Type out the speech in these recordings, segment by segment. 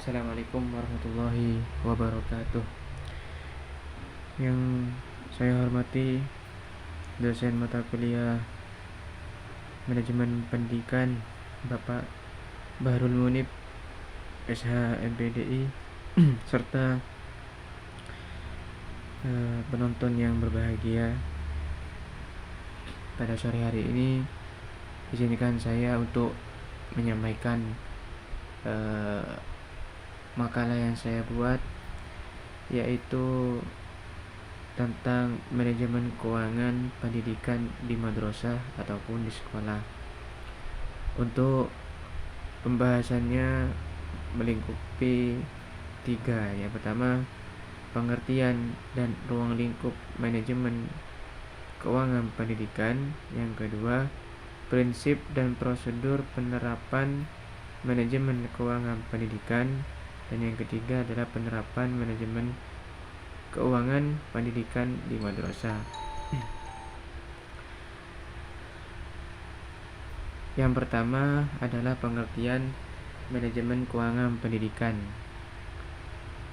Assalamualaikum warahmatullahi wabarakatuh. Yang saya hormati dosen mata kuliah Manajemen Pendidikan Bapak Bahrul Munib SH MPDI serta penonton yang berbahagia. Pada sore hari ini izinkan saya untuk menyampaikan makalah yang saya buat, yaitu tentang manajemen keuangan pendidikan di madrasah ataupun di sekolah. Untuk pembahasannya melingkupi 3. Yang pertama, pengertian dan ruang lingkup manajemen keuangan pendidikan. Yang kedua, prinsip dan prosedur penerapan manajemen keuangan pendidikan. Dan yang ketiga adalah penerapan manajemen keuangan pendidikan di madrasah. Yang pertama adalah pengertian manajemen keuangan pendidikan.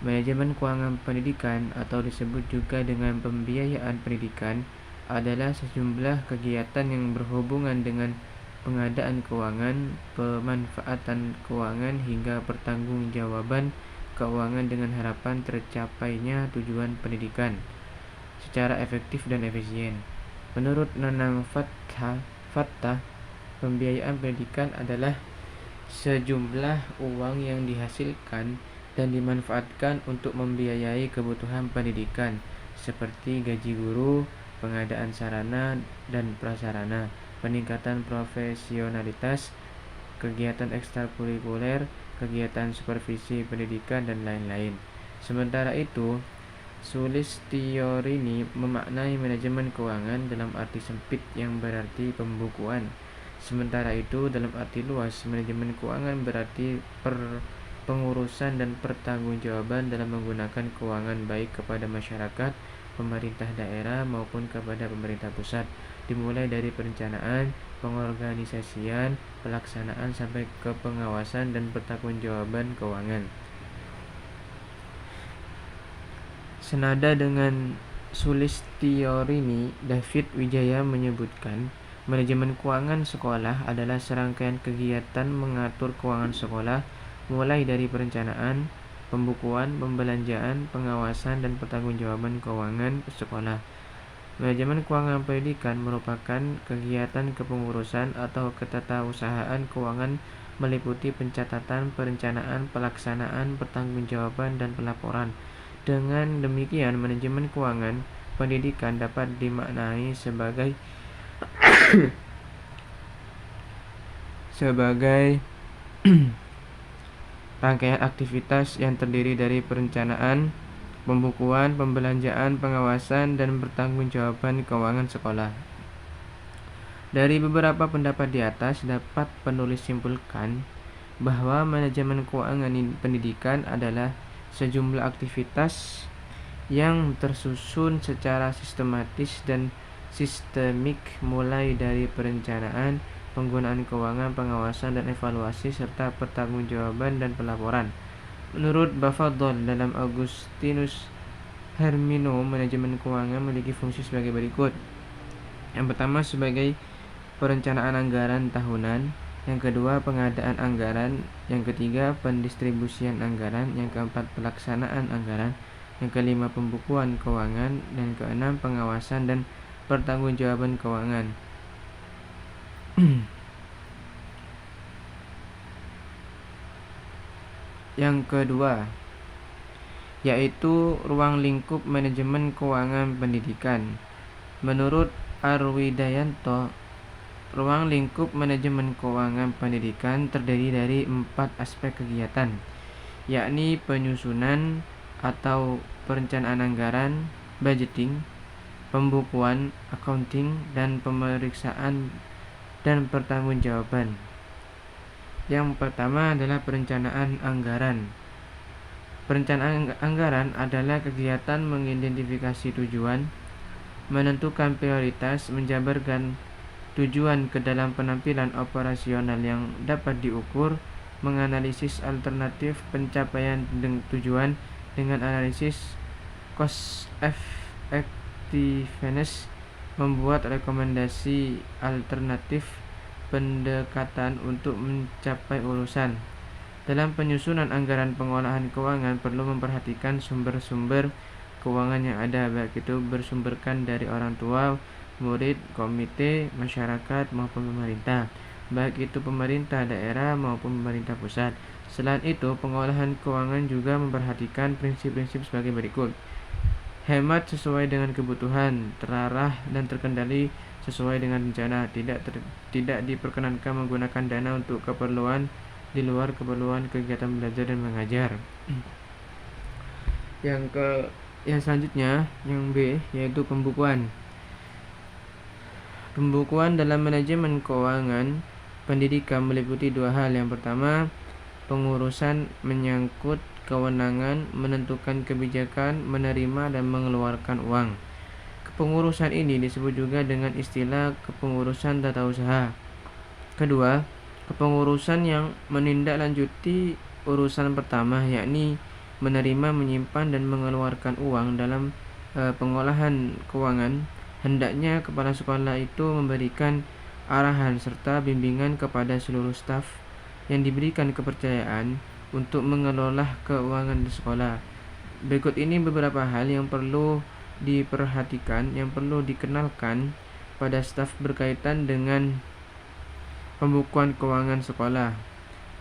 Manajemen keuangan pendidikan atau disebut juga dengan pembiayaan pendidikan adalah sejumlah kegiatan yang berhubungan dengan pengadaan keuangan, pemanfaatan keuangan hingga pertanggungjawaban keuangan dengan harapan tercapainya tujuan pendidikan secara efektif dan efisien. Menurut Nanang Fattah, pembiayaan pendidikan adalah sejumlah uang yang dihasilkan dan dimanfaatkan untuk membiayai kebutuhan pendidikan seperti gaji guru, pengadaan sarana dan prasarana, peningkatan profesionalitas, kegiatan ekstrakurikuler, kegiatan supervisi pendidikan, dan lain-lain. Sementara itu, Sulistiorini memaknai manajemen keuangan dalam arti sempit yang berarti pembukuan. Sementara itu, dalam arti luas, manajemen keuangan berarti pengurusan dan pertanggungjawaban dalam menggunakan keuangan baik kepada masyarakat, pemerintah daerah maupun kepada pemerintah pusat, dimulai dari perencanaan, pengorganisasian, pelaksanaan sampai ke pengawasan dan pertanggungjawaban keuangan. Senada dengan Sulistiorini, David Wijaya menyebutkan manajemen keuangan sekolah adalah serangkaian kegiatan mengatur keuangan sekolah mulai dari perencanaan, pembukuan, pembelanjaan, pengawasan, dan pertanggungjawaban keuangan sekolah. Manajemen keuangan pendidikan merupakan kegiatan kepengurusan atau ketatausahaan keuangan meliputi pencatatan, perencanaan, pelaksanaan, pertanggungjawaban, dan pelaporan. Dengan demikian, manajemen keuangan pendidikan dapat dimaknai sebagai rangkaian aktivitas yang terdiri dari perencanaan, pembukuan, pembelanjaan, pengawasan, dan pertanggungjawaban keuangan sekolah. Dari beberapa pendapat di atas, dapat penulis simpulkan bahwa manajemen keuangan pendidikan adalah sejumlah aktivitas yang tersusun secara sistematis dan sistemik mulai dari perencanaan, penggunaan keuangan, pengawasan dan evaluasi, serta pertanggungjawaban dan pelaporan. Menurut Bafadhol dalam Augustinus Hermino, manajemen keuangan memiliki fungsi sebagai berikut. Yang pertama, sebagai perencanaan anggaran tahunan. Yang kedua, pengadaan anggaran. Yang ketiga, pendistribusian anggaran. Yang keempat, pelaksanaan anggaran. Yang kelima, pembukuan keuangan. Dan keenam, pengawasan dan pertanggungjawaban keuangan. Yang kedua, yaitu ruang lingkup manajemen keuangan pendidikan. Menurut Arwidayanto, ruang lingkup manajemen keuangan pendidikan terdiri dari 4 aspek kegiatan, yakni penyusunan atau perencanaan anggaran, budgeting, pembukuan, accounting, dan pemeriksaan dan pertanggungjawaban. Yang pertama adalah perencanaan anggaran. Perencanaan anggaran adalah kegiatan mengidentifikasi tujuan, menentukan prioritas, menjabarkan tujuan ke dalam penampilan operasional yang dapat diukur, menganalisis alternatif pencapaian tujuan dengan analisis cost effectiveness, membuat rekomendasi alternatif pendekatan untuk mencapai urusan. Dalam penyusunan anggaran pengolahan keuangan perlu memperhatikan sumber-sumber keuangan yang ada, baik itu bersumberkan dari orang tua, murid, komite, masyarakat maupun pemerintah, baik itu pemerintah daerah maupun pemerintah pusat. Selain itu, pengolahan keuangan juga memperhatikan prinsip-prinsip sebagai berikut: hemat sesuai dengan kebutuhan, terarah dan terkendali sesuai dengan rencana. Tidak diperkenankan menggunakan dana untuk keperluan di luar keperluan kegiatan belajar dan mengajar. Yang selanjutnya, yang B, yaitu pembukuan. Pembukuan dalam manajemen keuangan pendidikan meliputi dua hal. Yang pertama, pengurusan menyangkut kewenangan menentukan kebijakan, menerima dan mengeluarkan uang. Kepengurusan ini disebut juga dengan istilah kepengurusan tata usaha. Kedua, kepengurusan yang menindaklanjuti urusan pertama, yakni menerima, menyimpan dan mengeluarkan uang dalam pengolahan keuangan. Hendaknya kepala sekolah itu memberikan arahan serta bimbingan kepada seluruh staf yang diberikan kepercayaan untuk mengelola keuangan di sekolah. Berikut ini beberapa hal yang perlu diperhatikan, yang perlu dikenalkan pada staf berkaitan dengan pembukuan keuangan sekolah: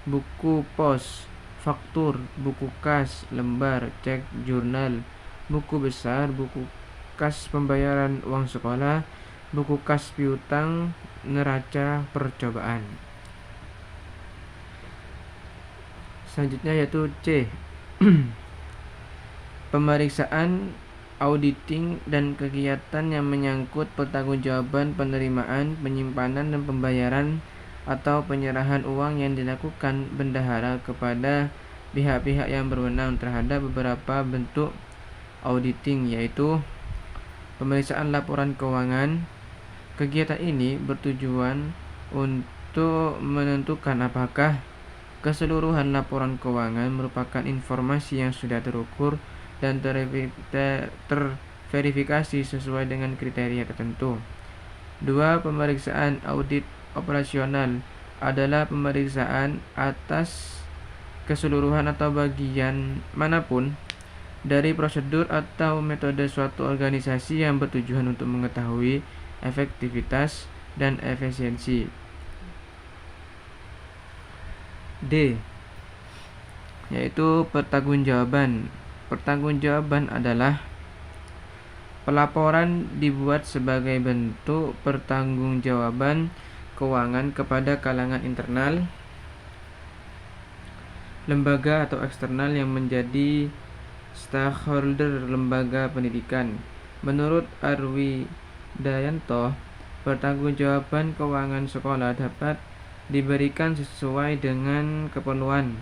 buku pos, faktur, buku kas, lembar, cek, jurnal, buku besar, buku kas pembayaran uang sekolah, buku kas piutang, neraca percobaan. Selanjutnya yaitu C. Pemeriksaan, auditing, dan kegiatan yang menyangkut pertanggungjawaban penerimaan, penyimpanan, dan pembayaran atau penyerahan uang yang dilakukan bendahara kepada pihak-pihak yang berwenang terhadap beberapa bentuk auditing, yaitu pemeriksaan laporan keuangan. Kegiatan ini bertujuan untuk menentukan apakah keseluruhan laporan keuangan merupakan informasi yang sudah terukur dan terverifikasi sesuai dengan kriteria tertentu. 2. Pemeriksaan audit operasional adalah pemeriksaan atas keseluruhan atau bagian manapun dari prosedur atau metode suatu organisasi yang bertujuan untuk mengetahui efektivitas dan efisiensi. D, yaitu pertanggungjawaban. Pertanggungjawaban adalah pelaporan dibuat sebagai bentuk pertanggungjawaban keuangan kepada kalangan internal, lembaga atau eksternal yang menjadi stakeholder lembaga pendidikan. Menurut Arwi Dayanto, pertanggungjawaban keuangan sekolah dapat diberikan sesuai dengan keperluan,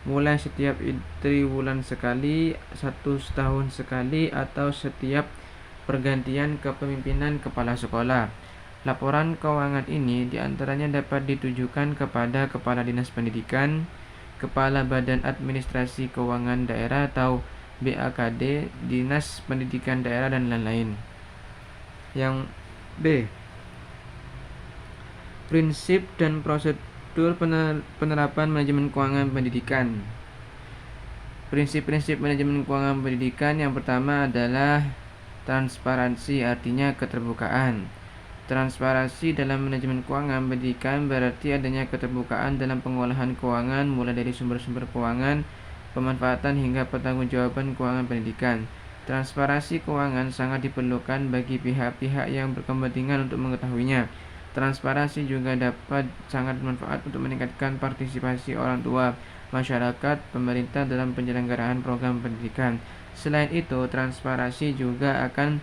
mulai setiap triwulan sekali, 1 tahun sekali, atau setiap pergantian kepemimpinan kepala sekolah. Laporan keuangan ini diantaranya dapat ditujukan kepada Kepala Dinas Pendidikan, Kepala Badan Administrasi Keuangan Daerah atau BAKD, Dinas Pendidikan Daerah, dan lain-lain. Yang B, prinsip dan prosedur penerapan manajemen keuangan pendidikan. Prinsip-prinsip manajemen keuangan pendidikan yang pertama adalah transparansi, artinya keterbukaan. Transparansi dalam manajemen keuangan pendidikan berarti adanya keterbukaan dalam pengolahan keuangan, mulai dari sumber-sumber keuangan, pemanfaatan hingga pertanggungjawaban keuangan pendidikan. Transparansi keuangan sangat diperlukan bagi pihak-pihak yang berkepentingan untuk mengetahuinya. Transparansi juga dapat sangat bermanfaat untuk meningkatkan partisipasi orang tua, masyarakat, pemerintah dalam penyelenggaraan program pendidikan. Selain itu, transparansi juga akan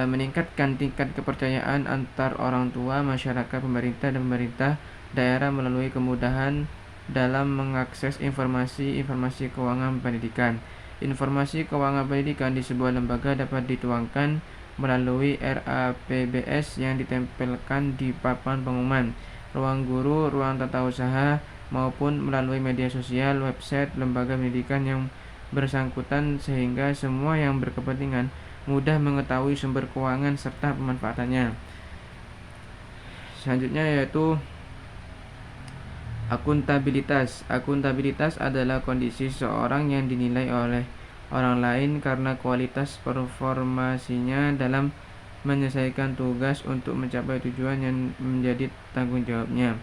meningkatkan tingkat kepercayaan antar orang tua, masyarakat, pemerintah, dan pemerintah daerah melalui kemudahan dalam mengakses informasi keuangan pendidikan. Informasi keuangan pendidikan di sebuah lembaga dapat dituangkan melalui RAPBS yang ditempelkan di papan pengumuman, ruang guru, ruang tata usaha, maupun melalui media sosial, website, lembaga pendidikan yang bersangkutan sehingga semua yang berkepentingan mudah mengetahui sumber keuangan serta pemanfaatannya. Selanjutnya yaitu akuntabilitas. Akuntabilitas adalah kondisi seseorang yang dinilai oleh orang lain karena kualitas performasinya dalam menyelesaikan tugas untuk mencapai tujuan yang menjadi tanggung jawabnya.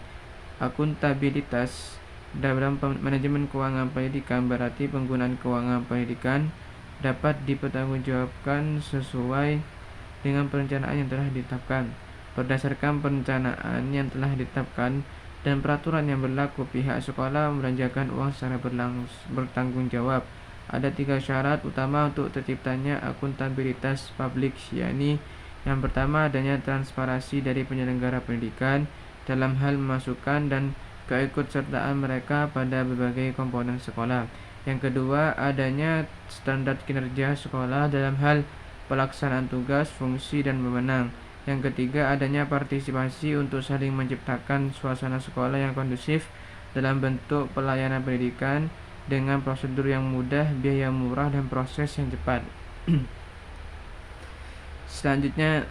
Akuntabilitas dalam manajemen keuangan pendidikan berarti penggunaan keuangan pendidikan dapat dipertanggungjawabkan sesuai dengan perencanaan yang telah ditetapkan. Berdasarkan perencanaan yang telah ditetapkan dan peraturan yang berlaku, pihak sekolah membelanjakan uang secara bertanggung jawab. Ada 3 syarat utama untuk terciptanya akuntabilitas publik, yakni yang pertama adanya transparansi dari penyelenggara pendidikan dalam hal memasukkan dan keikutsertaan mereka pada berbagai komponen sekolah. Yang kedua, adanya standar kinerja sekolah dalam hal pelaksanaan tugas, fungsi, dan wewenang. Yang ketiga, adanya partisipasi untuk saling menciptakan suasana sekolah yang kondusif dalam bentuk pelayanan pendidikan dengan prosedur yang mudah, biaya murah, dan proses yang cepat. Selanjutnya,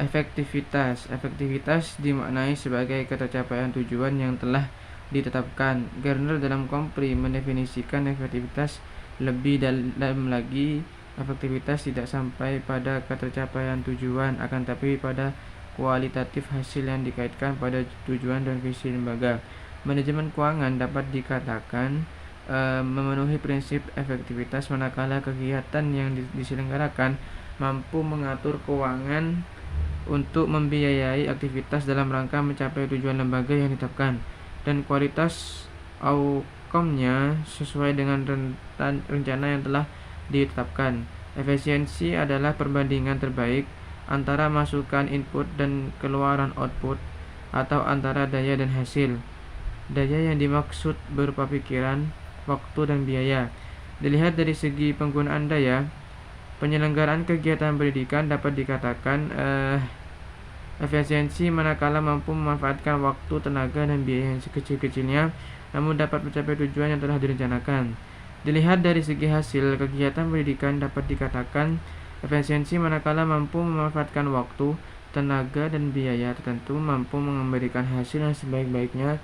efektivitas. Efektivitas dimaknai sebagai ketercapaian tujuan yang telah ditetapkan. Gardner dalam Kompri mendefinisikan efektivitas lebih dalam lagi. Efektivitas tidak sampai pada ketercapaian tujuan, akan tapi pada kualitatif hasil yang dikaitkan pada tujuan dan visi lembaga. Manajemen keuangan dapat dikatakan memenuhi prinsip efektivitas manakala kegiatan yang diselenggarakan mampu mengatur keuangan untuk membiayai aktivitas dalam rangka mencapai tujuan lembaga yang ditetapkan, dan kualitas outcome-nya sesuai dengan rencana yang telah ditetapkan. Efisiensi adalah perbandingan terbaik antara masukan input dan keluaran output, atau antara daya dan hasil. Daya yang dimaksud berupa pikiran, waktu, dan biaya. Dilihat dari segi penggunaan daya, penyelenggaraan kegiatan pendidikan dapat dikatakan efisiensi manakala mampu memanfaatkan waktu, tenaga, dan biaya yang sekecil-kecilnya namun dapat mencapai tujuan yang telah direncanakan. Dilihat dari segi hasil, kegiatan pendidikan dapat dikatakan efisiensi manakala mampu memanfaatkan waktu, tenaga, dan biaya tertentu mampu memberikan hasil yang sebaik-baiknya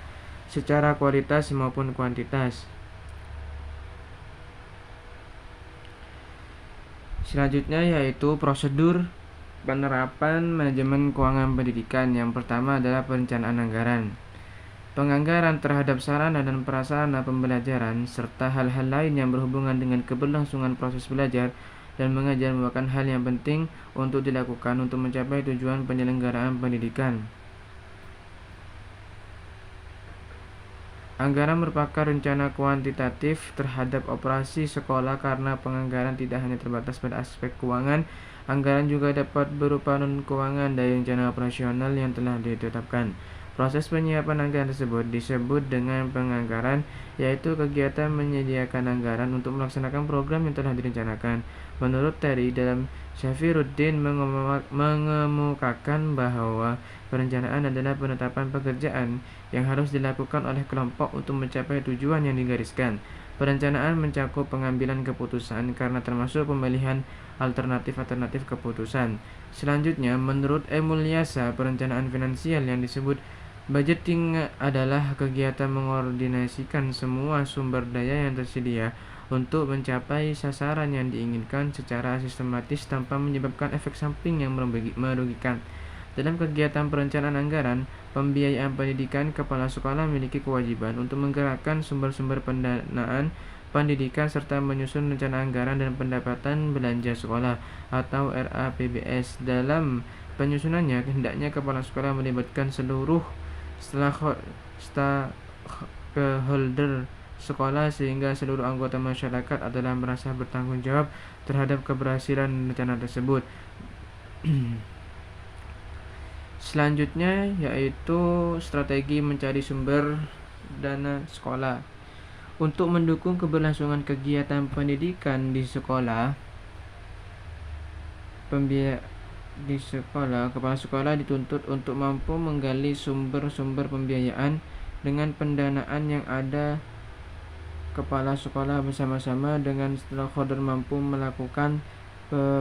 secara kualitas maupun kuantitas. Selanjutnya yaitu prosedur penerapan manajemen keuangan pendidikan. Yang pertama adalah perencanaan anggaran. Penganggaran terhadap sarana dan prasarana pembelajaran serta hal-hal lain yang berhubungan dengan keberlangsungan proses belajar dan mengajar merupakan hal yang penting untuk dilakukan untuk mencapai tujuan penyelenggaraan pendidikan. Anggaran merupakan rencana kuantitatif terhadap operasi sekolah karena penganggaran tidak hanya terbatas pada aspek keuangan. Anggaran juga dapat berupa non-keuangan dari rencana operasional yang telah ditetapkan. Proses penyiapan anggaran tersebut disebut dengan penganggaran, yaitu kegiatan menyediakan anggaran untuk melaksanakan program yang telah direncanakan. Menurut Terry, dalam Syafiruddin mengemukakan bahwa perencanaan adalah penetapan pekerjaan yang harus dilakukan oleh kelompok untuk mencapai tujuan yang digariskan. Perencanaan mencakup pengambilan keputusan karena termasuk pemilihan alternatif keputusan. Selanjutnya, menurut Emuliasa, perencanaan finansial yang disebut budgeting adalah kegiatan mengordinasikan semua sumber daya yang tersedia untuk mencapai sasaran yang diinginkan secara sistematis tanpa menyebabkan efek samping yang merugikan. Dalam kegiatan perencanaan anggaran pembiayaan pendidikan, kepala sekolah memiliki kewajiban untuk menggerakkan sumber-sumber pendanaan pendidikan serta menyusun rencana anggaran dan pendapatan belanja sekolah atau RAPBS. Dalam penyusunannya, hendaknya kepala sekolah melibatkan seluruh stakeholder sekolah sehingga seluruh anggota masyarakat adalah merasa bertanggung jawab terhadap keberhasilan rencana tersebut. Selanjutnya yaitu strategi mencari sumber dana sekolah. Untuk mendukung keberlangsungan kegiatan pendidikan di sekolah, kepala sekolah dituntut untuk mampu menggali sumber-sumber pembiayaan Dengan pendanaan yang ada, kepala sekolah bersama-sama dengan stakeholder mampu melakukan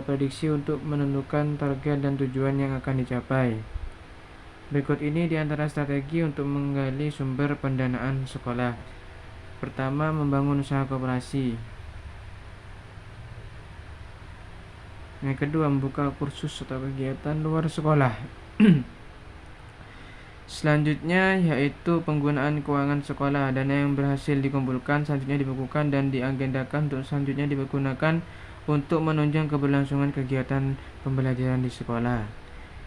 prediksi untuk menentukan target dan tujuan yang akan dicapai. Berikut ini di antara strategi untuk menggali sumber pendanaan sekolah. Pertama, membangun usaha koperasi. Yang kedua, membuka kursus atau kegiatan luar sekolah. Selanjutnya yaitu penggunaan keuangan sekolah. Dana yang berhasil dikumpulkan selanjutnya dibekukan dan diagendakan untuk selanjutnya digunakan untuk menunjang keberlangsungan kegiatan pembelajaran di sekolah.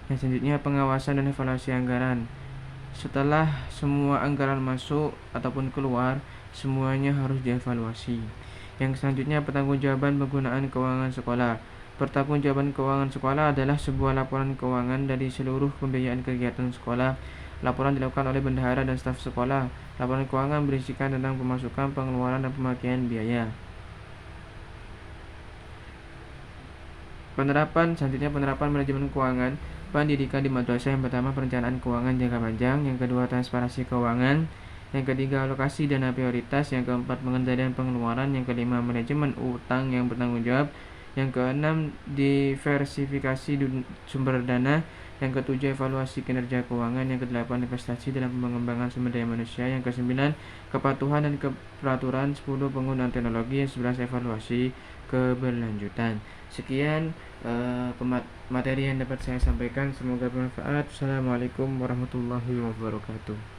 Yang selanjutnya pengawasan dan evaluasi anggaran. Setelah semua anggaran masuk ataupun keluar, semuanya harus dievaluasi. Yang selanjutnya pertanggungjawaban penggunaan keuangan sekolah. Pertanggungjawaban keuangan sekolah adalah sebuah laporan keuangan dari seluruh pembiayaan kegiatan sekolah. Laporan dilakukan oleh bendahara dan staf sekolah. Laporan keuangan berisikan tentang pemasukan, pengeluaran, dan pemakaian biaya. Selanjutnya penerapan manajemen keuangan pendidikan di madrasah. Yang pertama, perencanaan keuangan jangka panjang. Yang kedua, transparansi keuangan. Yang ketiga, alokasi dana prioritas. Yang keempat, pengendalian pengeluaran. Yang kelima, manajemen utang yang bertanggung jawab. Yang keenam, diversifikasi sumber dana. Yang ketujuh, evaluasi kinerja keuangan. Yang kedelapan, investasi dalam pengembangan sumber daya manusia. Yang kesembilan, kepatuhan dan keperaturan. 10, penggunaan teknologi. Yang 11, evaluasi keberlanjutan. Sekian materi yang dapat saya sampaikan, semoga bermanfaat. Assalamualaikum warahmatullahi wabarakatuh.